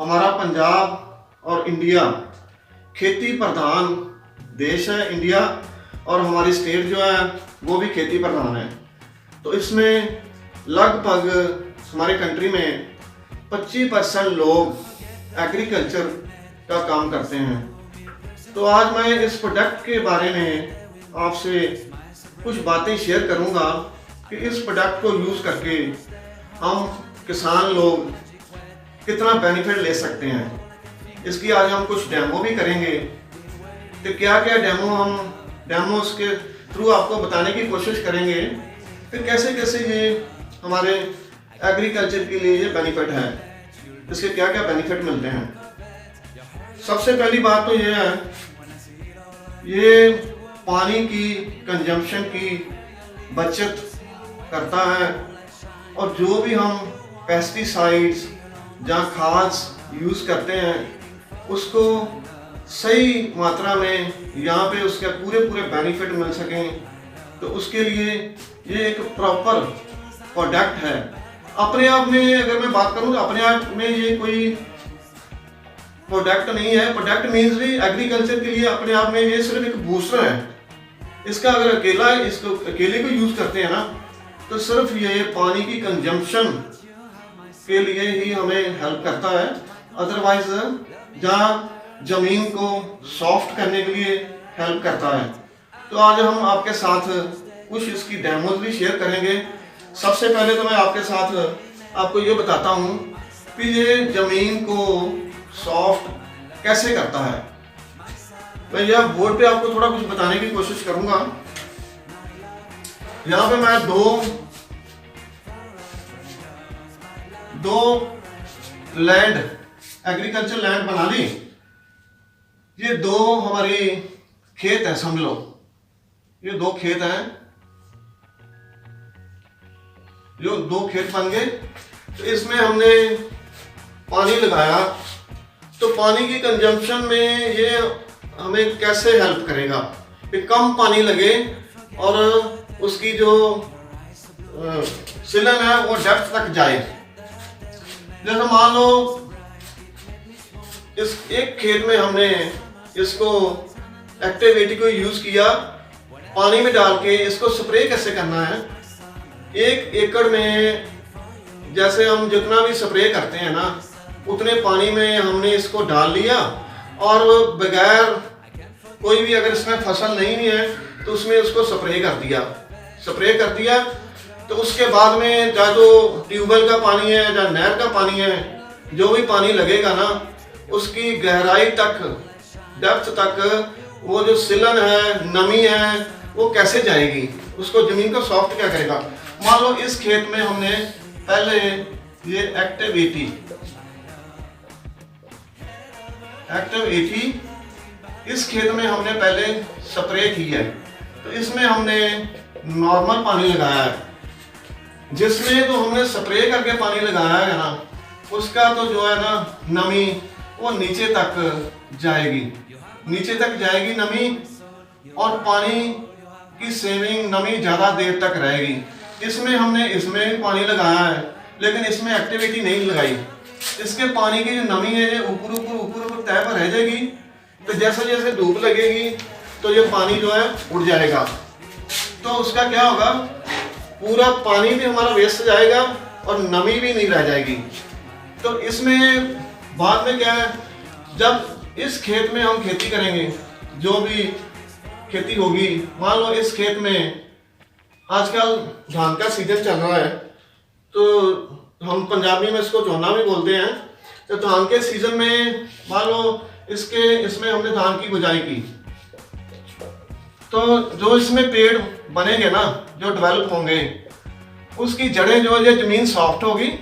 हमारा पंजाब और इंडिया खेती प्रधान देश है इंडिया, और हमारी स्टेट जो है वो भी खेती प्रधान है। तो इसमें लगभग हमारे कंट्री में 25% लोग एग्रीकल्चर का काम करते हैं। तो आज मैं इस प्रोडक्ट के बारे में आपसे कुछ बातें शेयर करूंगा कि इस प्रोडक्ट को यूज़ करके हम किसान लोग कितना बेनिफिट ले सकते हैं। इसकी आज हम कुछ डेमो भी करेंगे। तो क्या क्या डेमो के थ्रू आपको बताने की कोशिश करेंगे कि कैसे कैसे ये हमारे एग्रीकल्चर के लिए ये बेनिफिट है, इसके क्या क्या बेनिफिट मिलते हैं। सबसे पहली बात तो ये है, ये पानी की कंजम्पशन की बचत करता है, और जो भी हम पेस्टिसाइड्स या खाद यूज़ करते हैं उसको सही मात्रा में यहाँ पे उसके पूरे बेनिफिट मिल सकें, तो उसके लिए ये एक प्रॉपर प्रोडक्ट है। अपने आप में अगर मैं बात करूँ तो अपने आप में ये कोई प्रोडक्ट नहीं है। प्रोडक्ट मीन्स भी एग्रीकल्चर के लिए अपने आप में ये सिर्फ एक बूस्टर है। इसका अगर इसको अकेले को यूज़ करते हैं ना, तो सिर्फ ये पानी की कंजम्पशन के लिए ही हमें हेल्प करता है। अदरवाइज जहाँ जमीन को सॉफ्ट करने के लिए हेल्प करता है। तो आज हम आपके साथ कुछ इसकी डेमोज भी शेयर करेंगे। सबसे पहले तो मैं आपके साथ आपको ये बताता हूँ कि ये जमीन को सॉफ्ट कैसे करता है। मैं यह बोर्ड पे आपको थोड़ा कुछ बताने की कोशिश करूंगा। यहाँ पे मैं दो लैंड एग्रीकल्चर लैंड बना ली। ये दो हमारी खेत है, समझ लो ये दो खेत हैं, जो दो खेत बन गए। तो इसमें हमने पानी लगाया, तो पानी की कंजम्पशन में ये हमें कैसे हेल्प करेगा कि कम पानी लगे और उसकी जो सिलन है वो डेप्थ तक जाए। जैसे मान लो इस एक खेत में हमने इसको एक्टिविटी को यूज किया, पानी में डाल के इसको स्प्रे कैसे करना है। 1 एकड़ में जैसे हम जितना भी स्प्रे करते हैं ना, उतने पानी में हमने इसको डाल लिया, और बगैर कोई भी अगर इसमें फसल नहीं है तो उसमें उसको स्प्रे कर दिया। तो उसके बाद में चाहे जो ट्यूबवेल का पानी है या नहर का पानी है, जो भी पानी लगेगा ना, उसकी गहराई तक डेप्थ तक वो जो सिलन है, नमी है, वो कैसे जाएगी, उसको जमीन को सॉफ्ट क्या करेगा। मान लो इस खेत में हमने पहले ये एक्टिव 80 इस खेत में हमने पहले स्प्रे की है। तो इसमें हमने नॉर्मल पानी लगाया है। जिसमें तो हमने स्प्रे करके पानी लगाया है ना, उसका तो जो है ना नमी वो नीचे तक जाएगी नमी, और पानी की सेविंग नमी ज़्यादा देर तक रहेगी। इसमें भी पानी लगाया है, लेकिन इसमें एक्टिविटी नहीं लगाई। इसके पानी की जो नमी है ये ऊपर तय पर रह जाएगी। तो जैसे जैसे धूप लगेगी तो ये पानी जो है उड़ जाएगा। तो उसका क्या होगा, पूरा पानी भी हमारा वेस्ट जाएगा और नमी भी नहीं रह जाएगी। तो इसमें बाद में क्या है, जब इस खेत में हम खेती करेंगे, जो भी खेती होगी, मान लो इस खेत में आजकल धान का सीजन चल रहा है, तो हम पंजाबी में इसको जोना भी बोलते हैं। तो धान के सीजन में मान लो इसमें हमने धान की बुआई की, तो जो इसमें पेड़ बनेंगे ना, जो डेवलप होंगे, उसकी जड़ें जो है जमीन सॉफ्ट होगी।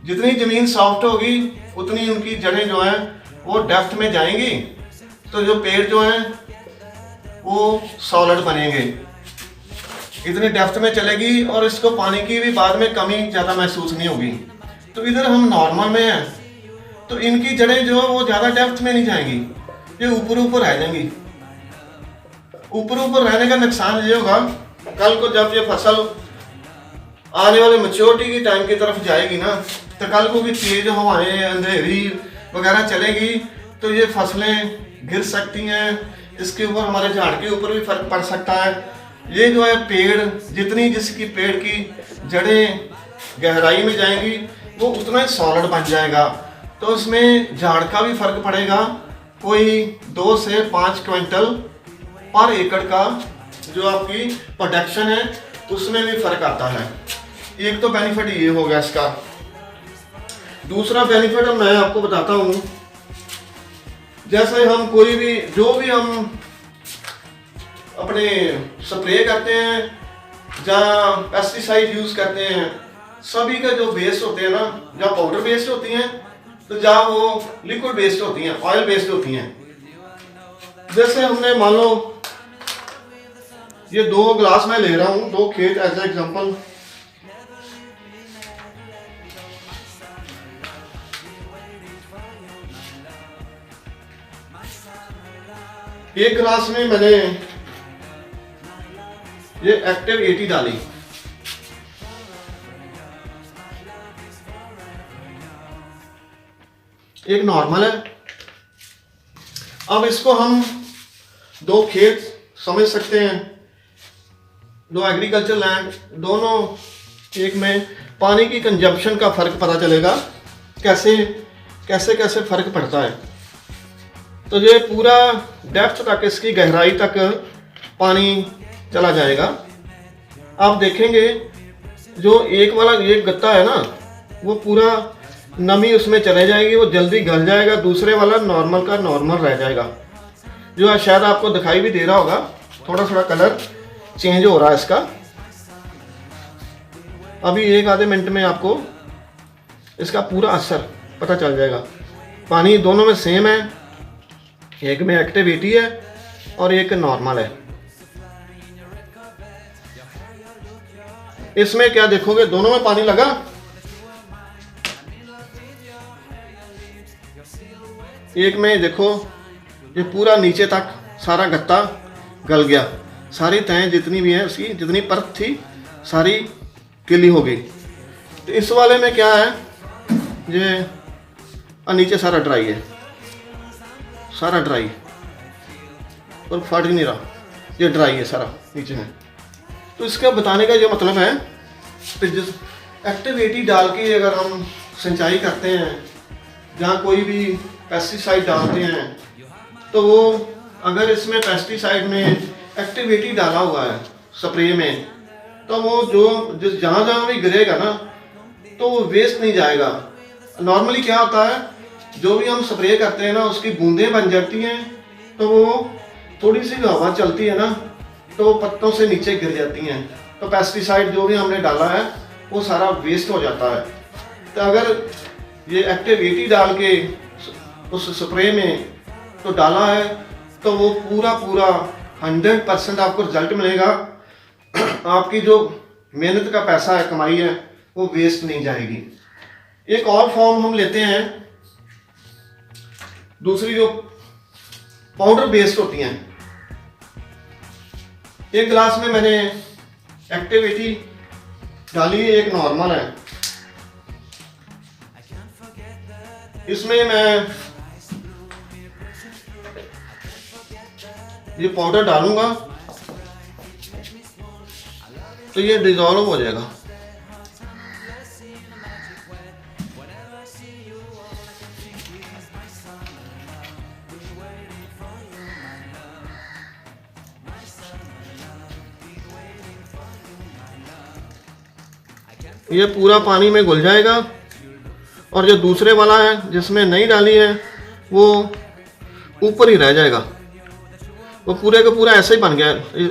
जितनी जमीन सॉफ्ट होगी उतनी उनकी जड़ें जो हैं वो डेप्थ में जाएंगी। तो जो पेड़ जो हैं वो सॉलिड बनेंगे, इतनी डेप्थ में चलेगी, और इसको पानी की भी बाद में कमी ज़्यादा महसूस नहीं होगी। तो इधर हम नॉर्मल में हैं, तो इनकी जड़ें जो है वो ज़्यादा डेप्थ में नहीं जाएंगी, ये ऊपर रह जाएंगी। ऊपर रहने का नुकसान ये होगा, कल को जब ये फसल आने वाले मैच्योरिटी की टाइम की तरफ जाएगी ना, तो कल को भी तेज हवाएं, अंधेरी वगैरह चलेगी तो ये फसलें गिर सकती हैं, इसके ऊपर हमारे झाड़ के ऊपर भी फर्क पड़ सकता है। ये जो है पेड़, जितनी जिसकी पेड़ की जड़ें गहराई में जाएंगी वो उतना ही सॉलिड बन जाएगा, तो इसमें झाड़ का भी फर्क पड़ेगा। कोई 2 से 5 क्विंटल पर एकड़ का जो आपकी प्रोडक्शन है उसमें भी फर्क आता है। एक तो बेनिफिट ये हो गया इसका। दूसरा बेनिफिट मैं आपको बताता हूँ, जैसे हम कोई भी जो भी हम अपने स्प्रे करते हैं या पेस्टिसाइड यूज करते हैं, सभी का जो वेस्ट होते हैं ना, या पाउडर बेस्ड होती हैं तो या वो लिक्विड बेस्ड होती हैं, ऑयल बेस्ड होती हैं। जैसे हमने मान लो ये 2 ग्लास मैं ले रहा हूं, 2 खेत एज एग्जांपल। एक ग्लास में मैंने ये एक्टिव 80 डाली, एक नॉर्मल है। अब इसको हम 2 खेत समझ सकते हैं, 2 एग्रीकल्चर लैंड, दोनों एक में पानी की कंजप्शन का फर्क पता चलेगा, कैसे कैसे कैसे फर्क पड़ता है। तो ये पूरा डेप्थ तक, इसकी गहराई तक पानी चला जाएगा। आप देखेंगे जो एक वाला एक गत्ता है ना, वो पूरा नमी उसमें चले जाएगी, वो जल्दी गल जाएगा। दूसरे वाला नॉर्मल का नॉर्मल रह जाएगा, जो है शायद आपको दिखाई भी दे रहा होगा, थोड़ा थोड़ा कलर चेंज हो रहा है इसका। अभी 1-आधे मिनट में आपको इसका पूरा असर पता चल जाएगा। पानी दोनों में सेम है, एक में एक्टिव 80 है और एक नॉर्मल है। इसमें क्या देखोगे, दोनों में पानी लगा, एक में देखो ये पूरा नीचे तक सारा गत्ता गल गया, सारी तहें जितनी भी हैं उसकी जितनी परत थी सारी गिली हो गई। तो इस वाले में क्या है, ये नीचे सारा ड्राई है, सारा ड्राई और फट ही नहीं रहा, ये ड्राई है सारा नीचे में। तो इसका बताने का ये मतलब है कि जिस एक्टिव 80 डाल के अगर हम सिंचाई करते हैं, जहाँ कोई भी पेस्टिसाइड डालते हैं, तो वो अगर इसमें पेस्टिसाइड में एक्टिव 80 डाला हुआ है स्प्रे में, तो वो जो जिस जहाँ जहाँ भी गिरेगा ना, तो वो वेस्ट नहीं जाएगा। नॉर्मली क्या होता है, जो भी हम स्प्रे करते हैं ना, उसकी बूंदें बन जाती हैं, तो वो थोड़ी सी हवा चलती है ना, तो पत्तों से नीचे गिर जाती हैं, तो पेस्टिसाइड जो भी हमने डाला है वो सारा वेस्ट हो जाता है। तो अगर ये एक्टिव 80 डाल के उस स्प्रे में तो डाला है, तो वो पूरा 100% आपको रिजल्ट मिलेगा। आपकी जो मेहनत का पैसा है, कमाई है, वो वेस्ट नहीं जाएगी। एक और फॉर्म हम लेते हैं, दूसरी जो पाउडर बेस्ड होती हैं। एक गिलास में मैंने एक्टिव 80 डाली है, एक नॉर्मल है। इसमें मैं ये पाउडर डालूंगा तो ये डिजॉल्व हो जाएगा। ये पूरा पानी में घुल जाएगा, और जो दूसरे वाला है जिसमें नहीं डाली है वो ऊपर ही रह जाएगा। वो पूरे का पूरा ऐसे ही बन गया है,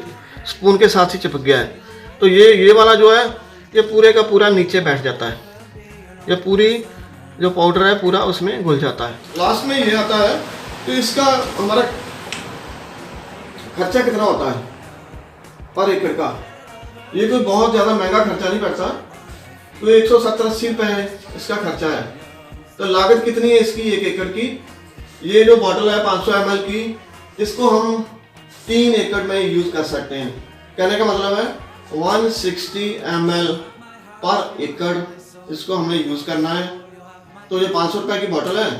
स्पून के साथ ही चिपक गया है। तो ये वाला जो है ये पूरे का पूरा नीचे बैठ जाता है, ये पूरी जो पाउडर है पूरा उसमें घुल जाता है। लास्ट में ये आता है, तो इसका हमारा खर्चा कितना होता है पर एकड़ का। ये कोई बहुत ज़्यादा महंगा खर्चा नहीं पड़ता, तो 170-80 रुपये इसका खर्चा है। तो लागत कितनी है इसकी 1 एकड़ की। ये जो बॉटल है 500 ml की, इसको हम 3 एकड़ में यूज़ कर सकते हैं। कहने का मतलब है 160 ml पर एकड़ इसको हमने यूज़ करना है। तो ये 500 रुपये की बॉटल है,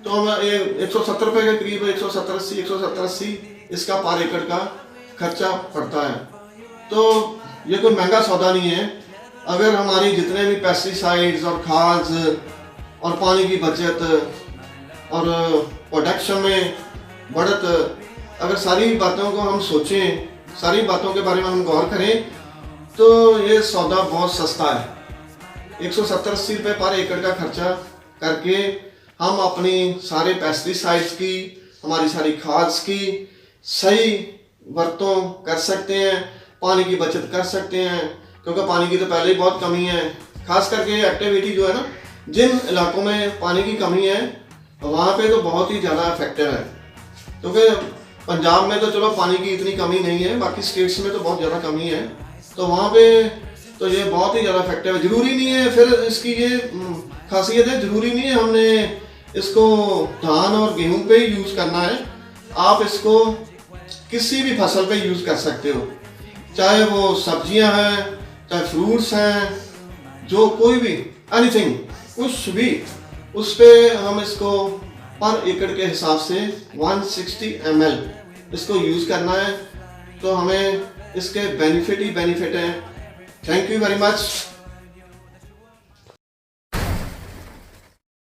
तो तो हमें ये 170 रुपये के करीब 170-80 इसका पर एकड़ का खर्चा पड़ता है। तो ये कोई महंगा सौदा नहीं है। अगर हमारी जितने भी पेस्टिसाइड्स और खाद और पानी की बचत और प्रोडक्शन में बढ़त, अगर सारी बातों को हम सोचें, सारी बातों के बारे में हम गौर करें, तो ये सौदा बहुत सस्ता है। 170-80 रुपये पर एकड़ का खर्चा करके हम अपनी सारे पेस्टिसाइड्स की, हमारी सारी खाद्स की सही वरतों कर सकते हैं, पानी की बचत कर सकते हैं, क्योंकि पानी की तो पहले ही बहुत कमी है। खास करके एक्टिविटी जो है ना, जिन इलाकों में पानी की कमी है वहाँ पे तो बहुत ही ज़्यादा इफेक्टिव है। क्योंकि पंजाब में तो चलो पानी की इतनी कमी नहीं है, बाकी स्टेट्स में तो बहुत ज़्यादा कमी है, तो वहाँ पे तो ये बहुत ही ज़्यादा इफेक्टिव है। ज़रूरी नहीं है, फिर इसकी ये खासियत है, ज़रूरी नहीं है हमने इसको धान और गेहूं पे ही यूज़ करना है। आप इसको किसी भी फसल पे यूज़ कर सकते हो, चाहे वो सब्जियां हैं, चाहे फ्रूट्स हैं, जो कोई भी एनीथिंग, कुछ भी, उस पे हम इसको पर एकड़ के हिसाब से 160 ml इसको यूज़ करना है। तो हमें इसके बेनिफिट ही बेनिफिट हैं। Thank you very much.